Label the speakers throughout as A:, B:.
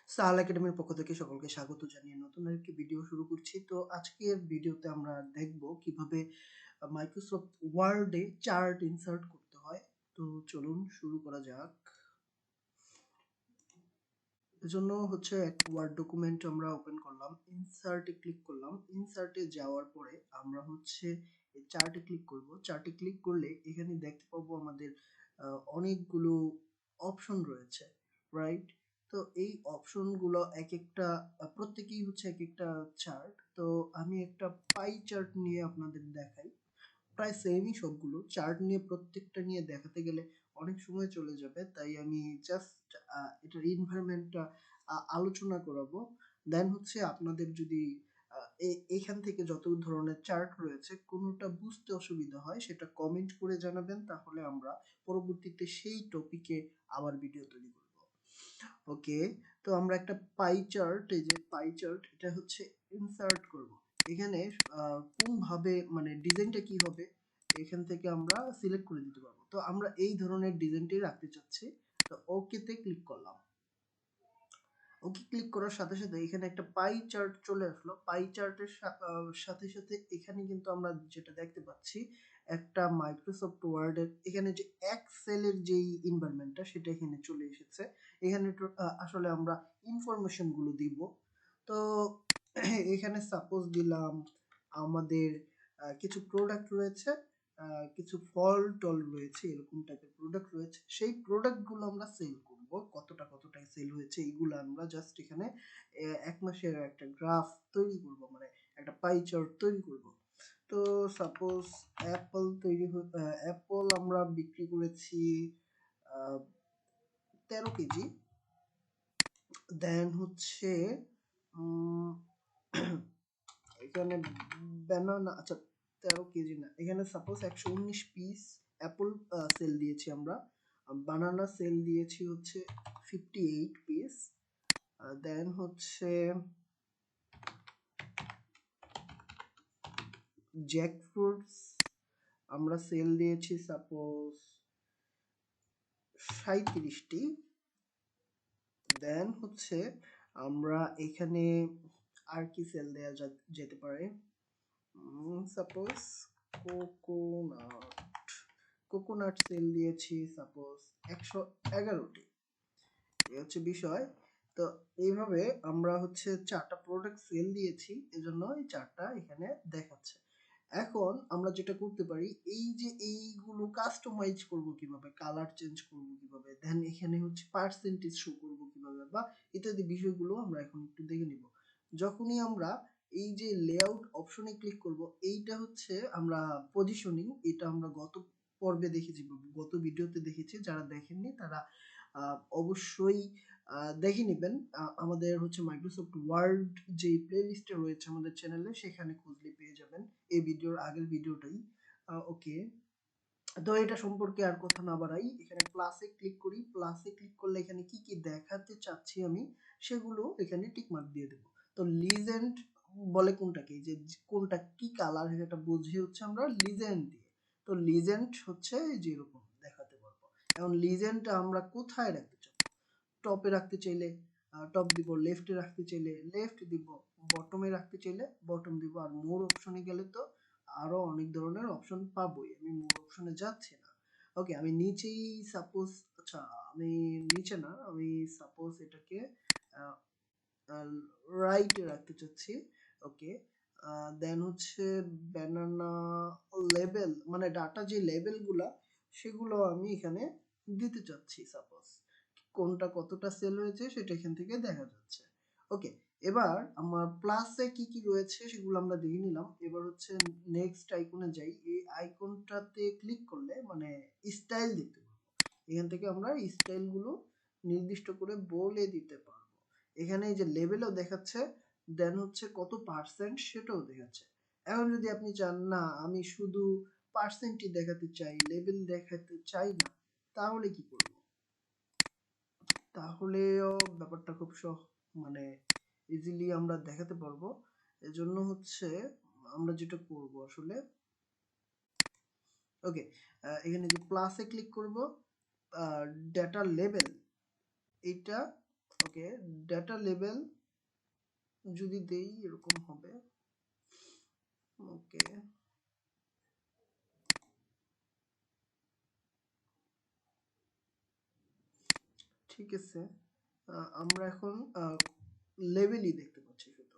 A: সাহাল একাডেমির পক্ষ থেকে সকলকে স্বাগত জানিয়ে নতুন একটি ভিডিও শুরু করছি। তো আজকের ভিডিওতে আমরা দেখব কিভাবে মাইক্রোসফট ওয়ার্ডে চার্ট ইনসার্ট করতে হয়। তো চলুন শুরু করা যাক। এজন্য এক ওয়ার্ড ডকুমেন্ট আমরা ওপেন করলাম, ইনসার্টে ক্লিক করলাম। ইনসার্টে যাওয়ার পরে আমরা এই চার্টে ক্লিক করব। চার্টে ক্লিক করলে এখানে দেখতে পাবো আমাদের অনেকগুলো অপশন রয়েছে, রাইট? তো এই অপশনগুলো এক একটা প্রত্যেকেই এক একটা চার্ট। তো আমি একটা পাই চার্ট নিয়ে আপনাদের দেখাই। প্রায় সেমই সবগুলো চার্ট নিয়ে, প্রত্যেকটা নিয়ে দেখাতে গেলে অনেক সময় চলে যাবে, তাই আমি জাস্ট এটার এনভায়রনমেন্টটা আলোচনা করাবো। দেন আপনাদের যদি এখান থেকে যত ধরনের চার্ট রয়েছে কোনোটা বুঝতে অসুবিধা হয় সেটা কমেন্ট করে জানাবেন, তাহলে আমরা পরবর্তীতে সেই টপিকে আবার ভিডিও তৈরি করব। ওকে, তো আমরা একটা পাই চার্ট, এই যে পাই চার্ট, এটা ইনসার্ট করব। এখানে কোন ভাবে মানে ডিজাইনটা কি হবে এখান থেকে আমরা সিলেক্ট করে দিতে পারবো। তো আমরা এই ধরনের ডিজাইনটাই রাখতে চাচ্ছি। তো ওকে তে ক্লিক করলাম। ওকে ক্লিক করার সাথে সাথে এখানে একটা পাই চার্ট চলে আসলো। পাই চার্টের সাথে সাথে এখানে কিন্তু আমরা যেটা দেখতে পাচ্ছি, একটা মাইক্রোসফট ওয়ার্ডের এখানে যে এক্সেলের যেই এনভায়রনমেন্টটা সেটা এখানে চলে এসেছে। এখানে আসলে আমরা ইনফরমেশন গুলো দিব। তো এখানে সাপোজ দিলাম আমাদের কিছু প্রোডাক্ট রয়েছে, কিছু ফল টল রয়েছে, এরকম টাইপের প্রোডাক্ট রয়েছে। সেই প্রোডাক্ট গুলো আমরা সেল করব, কতটা সেল হয়েছে এইগুলো আমরা জাস্ট এখানে এক মাসের একটা গ্রাফ তৈরি করব, মানে একটা পাই চার্ট তৈরি করব। তো সাপোজ অ্যাপল আমরা বিক্রি করেছি 13 কেজি। দেন এখানে ব্যানানা, আচ্ছা 13 কেজি না, এখানে সাপোজ 119 পিস অ্যাপল সেল দিয়েছি আমরা। বানানা সেল দিয়েছি 58 পিস। দেন জ্যাকফ্রুটস আমরা সেল দিয়েছি সাপোজ 37টি। দেন আমরা এখানে আর কি সেল দেওয়া যেতে পারে, সাপোজ কোকোনাট সেল দিয়েছি সাপোজ 111টি। এই বিষয়। তো এইভাবে আমরা 4টা প্রোডাক্ট সেল দিয়েছি, এজন্য এই 4টা এখানে দেখাচ্ছে। এখন আমরা যেটা করতে পারি, এই যে এইগুলো কাস্টমাইজ করব কিভাবে, কালার চেঞ্জ করব কিভাবে, দেন এখানে পার্সেন্টেজ শো করব কিভাবে, বা ইত্যাদি বিষয়গুলো আমরা এখন একটু দেখে নিব। যখনই আমরা এই যে লেআউট অপশনে ক্লিক করব, এইটা আমরা পজিশনিং, এটা আমরা গত পর্বে দেখেছি, গত ভিডিওতে দেখেছি। যারা দেখেননি তারা অবশ্যই দেখে নেবেন। আমাদের মাইক্রোসফট ওয়ার্ড যে প্লেলিস্টে রয়েছে আমাদের চ্যানেলে, সেখানে খুঁজলে পেয়ে যাবেন এই ভিডিওর আগের ভিডিওটাই। ওকে, তো এটা সম্পর্কে আর কথা না বাড়াই, এখানে প্লাসে ক্লিক করি। প্লাসে ক্লিক করলে এখানে কি কি দেখাতে চাচ্ছি আমি সেগুলো এখানে টিক মার্ক দিয়ে দেব। তো লিজেন্ড বলে কোনটাকে, যে কোনটা কি কালার সেটা বুঝে আমরা লিজেন্ড দিয়ে। তো লিজেন্ড যে এরকম দেখাতে পারবো। এখন লিজেন্ড আমরা কোথায় রাখতে চাই? টপে রাখতে চাইলে টপ দিব, লেফটে রাখতে চাইলে লেফট দিব, বটমে রাখতে চাইলে বটম দিব। আর মোর অপশনে গেলে তো আরো অনেক ধরনের অপশন পাবোই, আমি মোর অপশনে যাচ্ছি না। ওকে, আমি নিচেই সাপোজ, আচ্ছা আমি নিচে না, আমি সাপোজ এটাকে রাইটে রাখতে চাচ্ছি। ওকে, দেন ব্যানানা লেবেল, মানে ডাটা যে লেবেল গুলা সেগুলো আমি এখানে দিতে চাচ্ছি। সাপোজ কোনটা কতটা সেল হয়েছে সেটা এখান থেকে দেখা যাচ্ছে। ওকে, এবার আমার প্লাসে কি কি রয়েছে সেগুলো আমরা দেখে নিলাম। এবার নেক্সট আইকনে যাই। এই আইকনটাতে ক্লিক করলে মানে স্টাইল দেখতে পাবো। এখান থেকে আমরা স্টাইল গুলো নির্দিষ্ট করে বলে দিতে পারবো। এখানে এই যে লেভেলও দেখাচ্ছে, দেন কত পার্সেন্ট সেটাও দেখাচ্ছে। এখন যদি আপনি চান না আমি শুধু পার্সেন্টই দেখাতে চাই, লেভেল দেখাতে চাই না, তাহলে কি করব? তাহলেও ব্যাপারটা খুব মানে ইজিলি আমরা দেখাতে পারবো। এজন্য আমরা যেটা করব আসলে, ওকে, এখানে যে প্লাসে ক্লিক করব, ডেটা লেভেল, এটা ওকে, ডাটা লেভেল যদি দেই এরকম হবে। ওকে, ঠিক আছে। আমরা এখন লেভেলই দেখতে পাচ্ছি শুধু।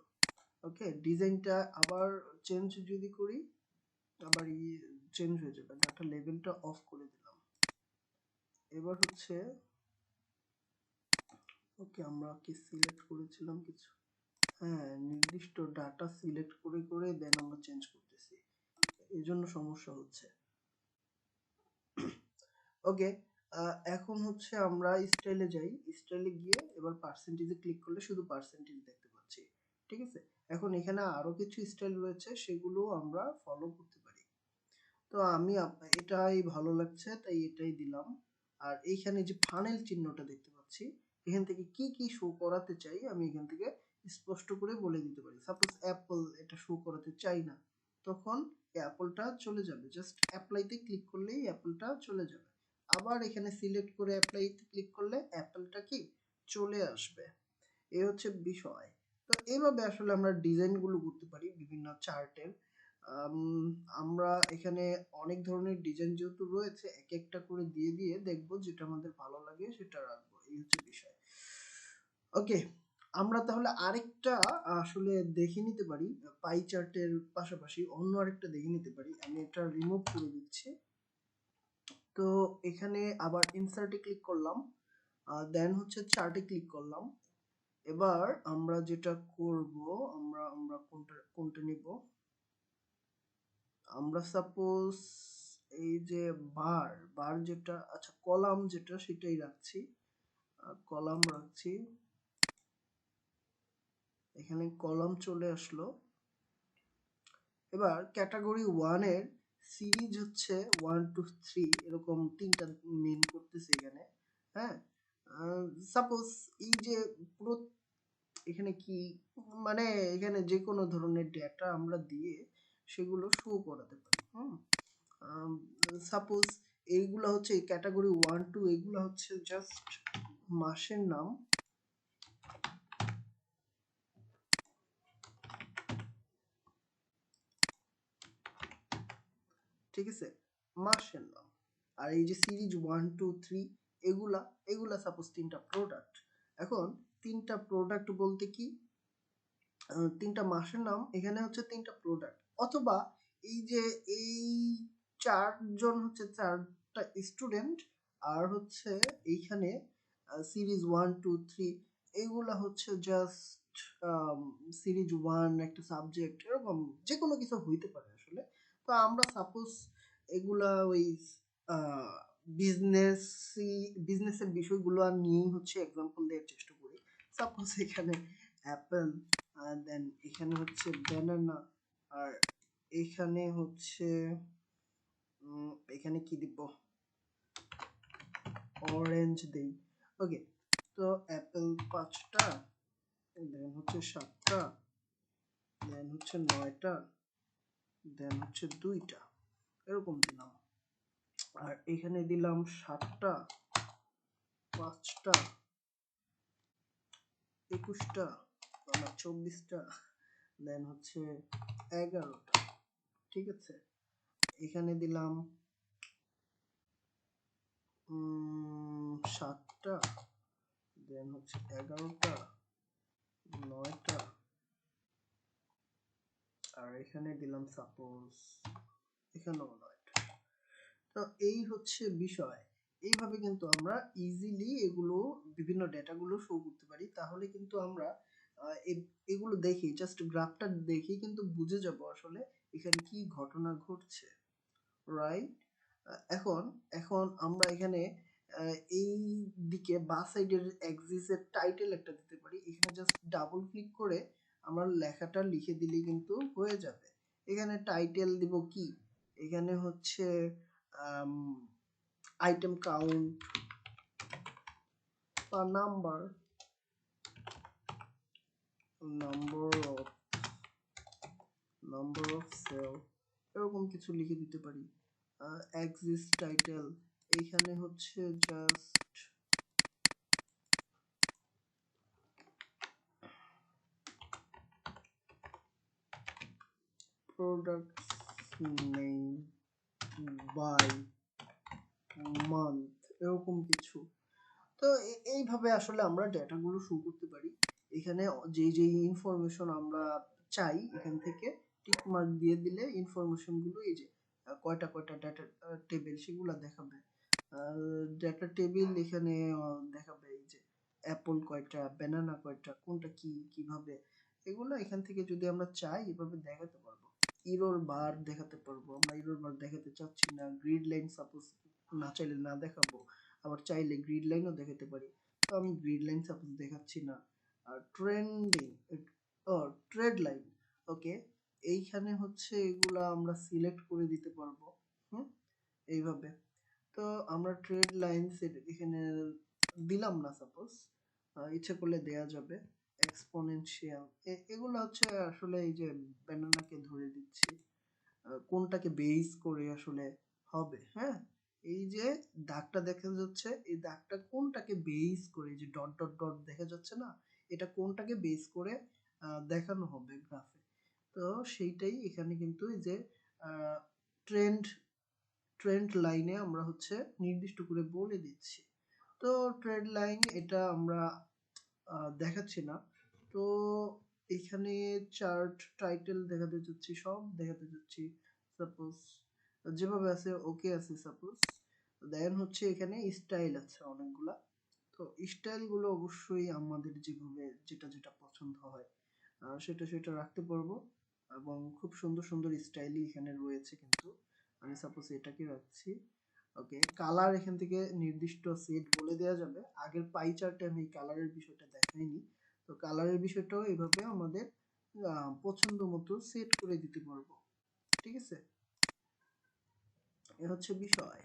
A: ওকে, ডিজাইনটা আবার চেঞ্জ যদি করি আবার চেঞ্জ হয়ে যাবে। ডাটা লেভেলটা অফ করে দিলাম। এবার হচ্ছে ওকে, আমরা কি সিলেক্ট করেছিলাম কিছু? হ্যাঁ, নির্দিষ্ট ডাটা সিলেক্ট করে করে দেন আমরা চেঞ্জ করতেছি, এই জন্য সমস্যা হচ্ছে। ওকে, এখন হচ্ছে আমরা স্টাইলে যাই। স্টাইলে গিয়ে এবার পার্সেন্টেজে ক্লিক করলে শুধু পার্সেন্টেজ দেখতে পাচ্ছি। ঠিক আছে, এখন এখানে আরো কিছু স্টাইল রয়েছে, সেগুলো আমরা ফলো করতে পারি। তো আমি এটাই ভালো লাগছে তাই এটাই দিলাম। আর এইখানে যে ফানেল চিহ্নটা দেখতে পাচ্ছি, এখান থেকে কি কি শো করাতে চাই আমি এখান থেকে স্পষ্ট করে বলে দিতে পারি। সাপোজ অ্যাপল এটা শো করাতে চাই না, তখন অ্যাপলটা চলে যাবে, জাস্ট অ্যাপ্লাইতে ক্লিক করলেই অ্যাপলটা চলে যাবে। আবার এখানে সিলেক্ট করে অ্যাপ্লাইতে ক্লিক করলে অ্যাপলটা কি চলে আসবে। এই হচ্ছে বিষয়। তো এইভাবে আসলে আমরা ডিজাইনগুলো করতে পারি বিভিন্ন চার্টের। আমরা এখানে অনেক ধরনের ডিজাইন যেহেতু রয়েছে, এক একটা করে দিয়ে দিয়ে দেখবো যেটা আমাদের ভালো লাগে সেটা রাখবো, এই হচ্ছে বিষয়। ওকে, আমরা তাহলে আরেকটা আসলে দেখে নিতে পারি, পাই চার্টের পাশাপাশি অন্য আরেকটা দেখে নিতে পারি। আমি এটা রিমুভ করে দিচ্ছি। তো এখানে আবার ইনসার্টে ক্লিক করলাম, দেন হচ্ছে চার্টে ক্লিক করলাম। এবার আমরা যেটা করব, আমরা আমরা কোনটা নিব? আমরা সাপোজ এই যে বার বার যেটা, আচ্ছা কলাম যেটা সেটাই রাখছি। কলাম রাখছি, এখানে কলাম চলে আসলো। এবার ক্যাটাগরি 1 এর সিরিজ হচ্ছে 1 2 3 এরকম তিনটা মেন করতেছে এখানে। হ্যাঁ, সাপোজ এই যে পুরো এখানে কি মানে এখানে যে কোনো ধরনের ডেটা আমরা দিয়ে সেগুলো শো করাতে পারি। সাপোজ এইগুলা হচ্ছে ক্যাটাগরি 1 2, এগুলা হচ্ছে জাস্ট মাসের নাম। ঠিক আছে, মাসের নাম। আর এই যে সিরিজ 1 2 3 এগুলা এগুলা সাপোজ তিনটা প্রোডাক্ট। এখন তিনটা প্রোডাক্ট বলতে কি, তিনটা মাসের নাম, এখানে হচ্ছে তিনটা প্রোডাক্ট। অথবা এই যে এই চারজন হচ্ছে চারটা স্টুডেন্ট, আর হচ্ছে এইখানে সিরিজ 1 2 3 এগুলা হচ্ছে জাস্ট সিরিজ 1 একটা সাবজেক্ট, এরকম যে কোনো কিছু হইতে পারে আসলে। তো আমরা সাপোজ এগুলা ওই বিজনেস বিজনেসের বিষয়গুলো নিয়েই হচ্ছে এক্সাম্পল দেওয়ার চেষ্টা করি। সাপোজ এখানে অ্যাপেল, দেন এখানে হচ্ছে ব্যানানা, আর এখানে হচ্ছে এখানে কি দিব, অরেঞ্জ দেই। ওকে, তো অ্যাপেল 5টা, দেন হচ্ছে 7টা, দেন হচ্ছে 9টা, দেন হচ্ছে 2টা, এরকম দিলাম। আর এখানে দিলাম 7টা, 5টা, 21টা, 24টা, দেন হচ্ছে 11টা। ঠিক আছে, এখানে দিলাম 7টা, দেন হচ্ছে 11টা, 9টা, আর এখানে দিলাম সাপোজ এখানেও 9টা। তো এই হচ্ছে বিষয়। এইভাবে কিন্তু আমরা ইজিলি এগুলো বিভিন্ন ডেটাগুলো শো করতে পারি। তাহলে কিন্তু আমরা এগুলো দেখি, জাস্ট গ্রাফটা দেখি কিন্তু বুঝে যাব আসলে এখানে কি ঘটনা ঘটছে, রাইট? এখন এখন আমরা এখানে এই দিকে বা সাইডের এক্সিসের টাইটেল একটা দিতে পারি। এখানে জাস্ট ডাবল ক্লিক করে আমরা লেখাটা লিখে দিলেই কিন্তু হয়ে যাবে। এখানে টাইটেল দিব কি, এখানে হচ্ছে আইটেম কাউন্ট বা নাম্বার নাম্বার অফ সেল, এরকম কিছু লিখে দিতে পারি। এক্সিস টাইটেল, এইখানে হচ্ছে just product name by month, এরকম কিছু। তো এইভাবে আসলে আমরা ডেটাগুলো শো করতে পারি। এখানে যেই ইনফরমেশন আমরা চাই এখান থেকে টিক মার্ক দিয়ে দিলে ইনফরমেশনগুলো এই যে কয়টা ডাটা টেবিল সেগুলো দেখাবে। ডাটা টেবিল এখানে দেখাবে এই যে অ্যাপল কয়টা, ব্যানানা কয়টা, কোনটা কি কিভাবে, এগুলো এখান থেকে যদি আমরা চাই এভাবে দেখাতে পারবো। ইরর বার দেখাতে পারবো, আমরা ইরর বার দেখাতে চাচ্ছি না, গ্রিড লাইন সাপোজ না চাইলে না দেখাবো, আবার চাইলে গ্রিড লাইনও দেখাতে পারি। তো আমি গ্রিড লাইন সাপোজ দেখাচ্ছি না। আর ট্রেন্ডিং ও ট্রেড লাইন, ওকে, এইখানে হচ্ছে এগুলা আমরা সিলেক্ট করে দিতে পারবো। এইভাবে। তো আমরা ট্রেড লাইনস এখানে দিলাম না সাপোজ, ইচ্ছে করলে দেয়া যাবে। এক্সপোনেনশিয়াল এগুলো হচ্ছে আসলে এই যে ব্যানানাকে ধরে দিচ্ছি, কোনটাকে বেস করে আসলে হবে। হ্যাঁ, এই যে দাগটা দেখা যাচ্ছে, এই দাগটা কোনটাকে বেস করে, যে ডট ডট ডট দেখা যাচ্ছে না, এটা কোনটাকে বেস করে দেখানো হবে গ্রাফে। তো সেইটাই এখানে কিন্তু এই যে ট্রেন্ড ট্রেন্ড লাইনে আমরা হচ্ছে নির্দিষ্ট করে বলে দিচ্ছি। তো ট্রেন্ড লাইন এটা আমরা দেখাচ্ছি না। তো এখানে চার্ট টাইটেল দেখাতে চাচ্ছি, সব দেখাতে চাচ্ছি। সাপোজ যেভাবে আছে ওকে আছে সাপোজ। দেন হচ্ছে এখানে স্টাইল আছে অনেকগুলা। তো স্টাইলগুলো অবশ্যই আমাদের যেভাবে যেটা পছন্দ হয় সেটা রাখতে পারবো, এবং খুব সুন্দর সুন্দর স্টাইলই এখানে রয়েছে। কিন্তু আমি সাপোজ এটাকে রাখছি। ওকে, কালার এখান থেকে নির্দিষ্ট সেট বলে দেওয়া যাবে। আগের পাই চার্টে আমি কালারের বিষয়টা দেখাইনি। তো কালারের বিষয়টাও এইভাবে আমাদের পছন্দ মতো সেট করে দিতে পারবো। ঠিক আছে, এ হচ্ছে বিষয়।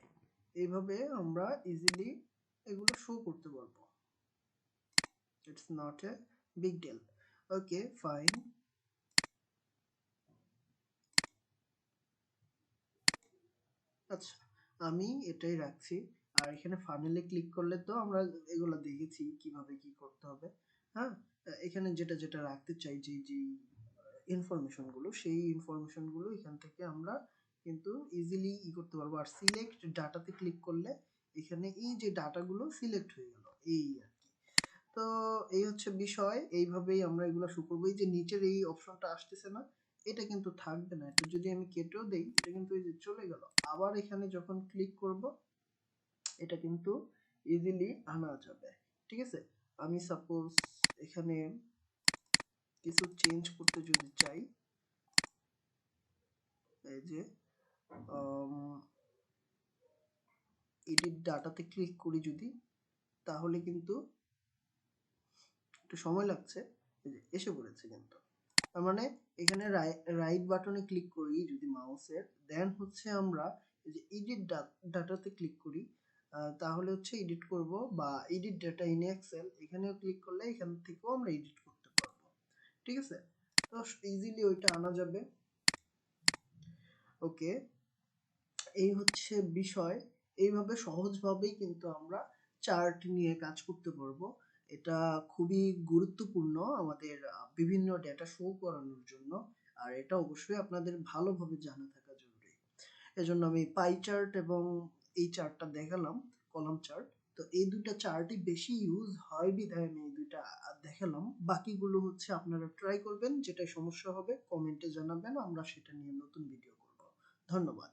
A: এইভাবে আমরা ইজিলি এগুলো শো করতে পারবো। It's not a big deal. Okay fine. আচ্ছা, আমি এটাই রাখছি। আর এখানে ফানেলে ক্লিক করলে তো আমরা এগুলো দেখেছি কিভাবে কি করতে হবে। হ্যাঁ, এখানে যেটা রাখতে চাই, যে ইনফরমেশন গুলো, সেই ইনফরমেশন গুলো এখান থেকে আমরা কিন্তু ইজিলি করতে পারবো। আর সিলেক্ট ডাটাতে ক্লিক করলে এখানে এই যে ডাটাগুলো সিলেক্ট হয়ে গেল, এই আর কি। তো এই হচ্ছে বিষয়। এইভাবেই আমরা এগুলো শো করবো। এই যে নিচের এই অপশনটা আসতেছে না, এটা কিন্তু থাকবে না। এটা যদি আমি কেটেও দেই, এটা কিন্তু এই যে চলে গেল। আবার এখানে যখন ক্লিক করব, এটা কিন্তু ইজিলি আনা যাবে। ঠিক আছে, আমি সাপোজ এখানে কিছু চেঞ্জ করতে যদি চাই, এই যে এডিট ডাটাতে ক্লিক করি যদি, তাহলে কিন্তু একটু সময় লাগছে, এই যে এসে পড়েছে কিন্তু। তার মানে এখানে রাইট বাটনে ক্লিক করি যদি মাউসের, দেন হচ্ছে আমরা এই যে এডিট ডাটাতে ক্লিক করি, তাহলে হচ্ছে এডিট করব, বা এডিট ডাটা ইন এক্সেল এখানেও ক্লিক করলে এখান থেকেও আমরা এডিট করতে পারবো। ঠিক আছে, তো ইজিলি ওইটা আনা যাবে। ওকে, এই হচ্ছে বিষয়। এইভাবে সহজভাবেই কিন্তু আমরা চার্ট নিয়ে কাজ করতে পারবো। এটা খুবই গুরুত্বপূর্ণ আমাদের বিভিন্ন ডেটা শো করানোর জন্য। আর এটা অবশ্যই আপনাদের ভালোভাবে জানা থাকা জরুরি। এজন্য আমি পাই চার্ট এবং এই চার্টটা দেখালাম, কলাম চার্ট। তো এই দুইটা চার্টই বেশি ইউজ হয় বিধায় আমি এই দুইটা দেখালাম। বাকিগুলো হচ্ছে আপনারা ট্রাই করবেন, যেটা সমস্যা হবে কমেন্টে জানাবেন, আমরা সেটা নিয়ে নতুন ভিডিও করব। ধন্যবাদ।